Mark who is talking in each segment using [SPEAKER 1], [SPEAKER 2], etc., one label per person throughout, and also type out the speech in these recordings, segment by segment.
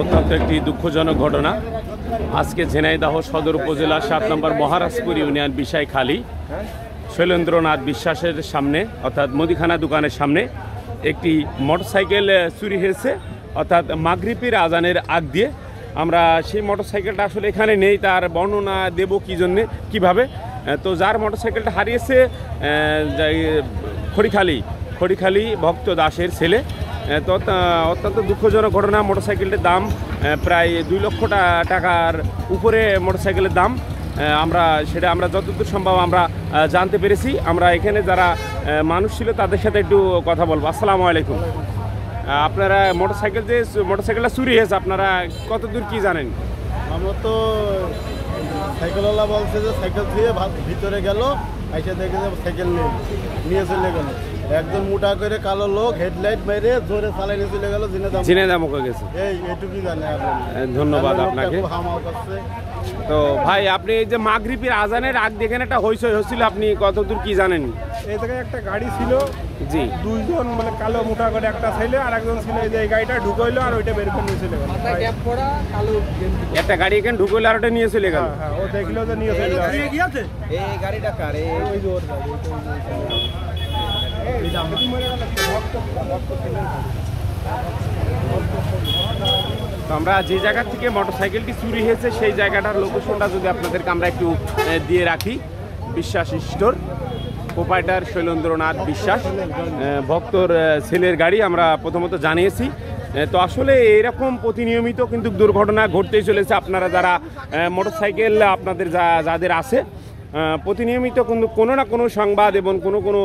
[SPEAKER 1] অত্যন্ত একটি দুঃখজনক ঘটনা। আজকে ঝিনাইদহ সদর উপজেলার 7 নম্বর মহারাজপুর ইউনিয়ন বিষাইখালী শৈলেন্দ্রনাথ বিশ্বাসের সামনে অর্থাৎ মুদিখানা দোকানের সামনে একটি মোটরসাইকেল চুরি হয়েছে, অর্থাৎ মাগরিবের আজানের আগ দিয়ে। আমরা সেই মোটরসাইকেলটা আসলে এখানে নেই, তার বর্ণনা দেব কী জন্যে কীভাবে। তো যার মোটরসাইকেলটা হারিয়েছে খড়িখালী ভক্ত দাসের ছেলে। তো অত্যন্ত দুঃখজনক ঘটনা। মোটরসাইকেলটির দাম প্রায় 2 লক্ষ টাকার উপরে মোটরসাইকেলের দাম। আমরা যতদূর সম্ভব আমরা জানতে পেরেছি। আমরা এখানে যারা মানুষ ছিল তাদের সাথে একটু কথা বলবো। আসসালামু আলাইকুম। আপনারা মোটরসাইকেলটা চুরি হয়েছে, আপনারা কতদূর কি জানেন?
[SPEAKER 2] আমরা তো সাইকেলওয়ালা বলছে যে সাইকেল দিয়ে ভিতরে গেল, এসে দেখে যে সাইকেল নিয়ে চলে গেল। একজন মোটা করে কালো লোক হেডলাইট মেরে জোরে চালাই নিয়ে চলে গেল।
[SPEAKER 1] ঝিনাইদহ গেছে
[SPEAKER 2] এইটুকুই জানে।
[SPEAKER 1] ধন্যবাদ আপনাকে। তো ভাই, আপনি এই যে মাগরিবের আজানের আগ দেখেন একটা হইচই হচ্ছিল, আপনি কতদূর কি জানেন?
[SPEAKER 3] এই জায়গায় একটা গাড়ি ছিল,
[SPEAKER 1] জি,
[SPEAKER 3] দুইজন মানে কালো মোটা করে একটা ছেলে আর একজন ছিল, এই যে এই গাড়িটা ঢুকাইলো আর ওইটা বের করে নিয়ে চলে গেল।
[SPEAKER 1] একটা গাড়ি এখানে ঢুকাইলো আর ওটা নিয়ে চলে গেল।
[SPEAKER 3] হ্যাঁ, ও দেখলো যে নিয়ে চলে গেল।
[SPEAKER 2] এই গাড়িটা কার? ওই যে ওর গাড়ি।
[SPEAKER 1] তো আমরা যে জায়গা থেকে মোটরসাইকেলটি চুরি হয়েছে সেই জায়গাটার লোকেশনটা যদি আপনাদেরকে আমরা একটু দিয়ে রাখি। বিশ্বাস স্টোর, প্রোপাইটার শৈলেন্দ্রনাথ বিশ্বাস, ভক্তর ছেলের গাড়ি আমরা প্রথমত জানিয়েছি। তো আসলে এরকম প্রতিনিয়মিত কিন্তু দুর্ঘটনা ঘটতেই চলেছে। আপনারা যারা মোটরসাইকেল আপনাদের যাদের আছে, প্রতিনিয়মিত কিন্তু কোনো না কোনো সংবাদ এবং কোনো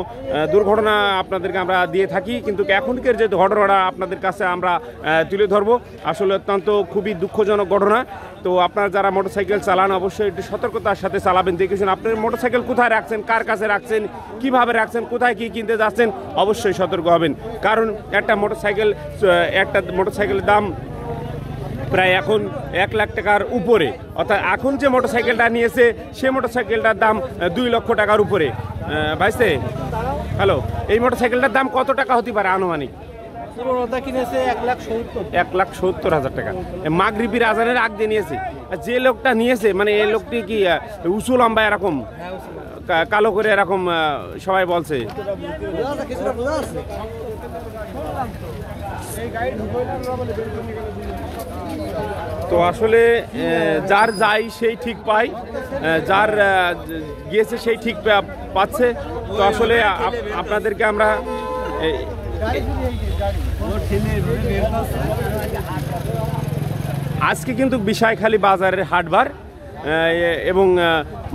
[SPEAKER 1] দুর্ঘটনা আপনাদেরকে আমরা দিয়ে থাকি। কিন্তু এখনকার যে ঘটনাটা আপনাদের কাছে আমরা তুলে ধরবো, আসলে অত্যন্ত খুবই দুঃখজনক ঘটনা। তো আপনারা যারা মোটরসাইকেল চালান অবশ্যই একটু সতর্কতার সাথে চালাবেন। দেখেছেন আপনার মোটরসাইকেল কোথায় রাখছেন, কার কাছে রাখছেন, কিভাবে রাখছেন, কোথায় কি কিনতে যাচ্ছেন, অবশ্যই সতর্ক হবেন। কারণ একটা মোটরসাইকেলের দাম প্রায় এখন 1 লাখ টাকার উপরে। অর্থাৎ এখন যে মোটরসাইকেলটা নিয়েছে সে মোটরসাইকেলটার দাম 2 লক্ষ টাকার উপরে। ভাইস্তে, হ্যালো, এই মোটরসাইকেলটার দাম কত টাকা হতে পারে আনুমানিক?
[SPEAKER 2] কিনেছে
[SPEAKER 1] 1,70,000 টাকা। মাগরিবের আজানের আগ দিয়ে নিয়েছে। যে লোকটা নিয়েছে মানে এই লোকটি কি উঁচু লম্বা এরকম কালো করে এরকম সবাই বলছে। তো আসলে যার যাই সেই ঠিক পায়, যার গিয়েছে সেই ঠিক পাচ্ছে। তো আসলে আপনাদেরকে আমরা আজকে কিন্তু বিষাইখালী বাজারের হাটবার এবং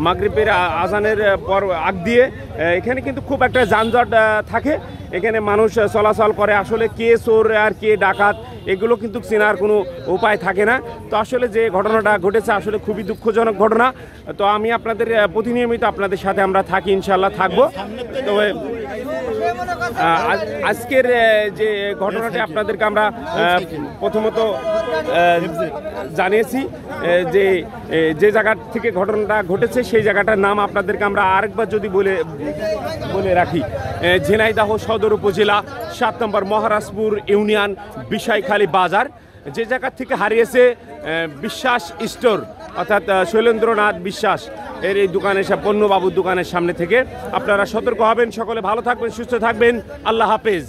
[SPEAKER 1] মাগরিবের আজানের পর আগ দিয়ে এখানে কিন্তু খুব একটা যানজট থাকে। এখানে মানুষ চলাচল করে। আসলে কে চোর আর কে ডাকাত এগুলো কিন্তু চেনার কোনো উপায় থাকে না। তো আসলে যে ঘটনাটা ঘটেছে আসলে খুবই দুঃখজনক ঘটনা। তো আমি আপনাদের প্রতিনিয়মিত আপনাদের সাথে আমরা থাকি, ইনশাল্লাহ থাকবো। তবে আজকের যে ঘটনাটি আপনাদেরকে আমরা প্রথমত জানিয়েছি যে জায়গা থেকে ঘটনাটা ঘটেছে সেই জায়গাটার নাম আপনাদেরকে আমরা আরেকবার যদি বলে রাখি। ঝিনাইদহ সদর উপজেলা 7 নম্বর মহারাজপুর ইউনিয়ন বিষাইখালী বাজার। যে জায়গা থেকে হারিয়েছে বিশ্বাস স্টোর অর্থাৎ শৈলেন্দ্রনাথ বিশ্বাস এর এই দোকানের পণ্যবাবুর দোকানের সামনে থেকে। আপনারা সতর্ক হবেন। সকলে ভালো থাকবেন, সুস্থ থাকবেন। আল্লাহ হাফেজ।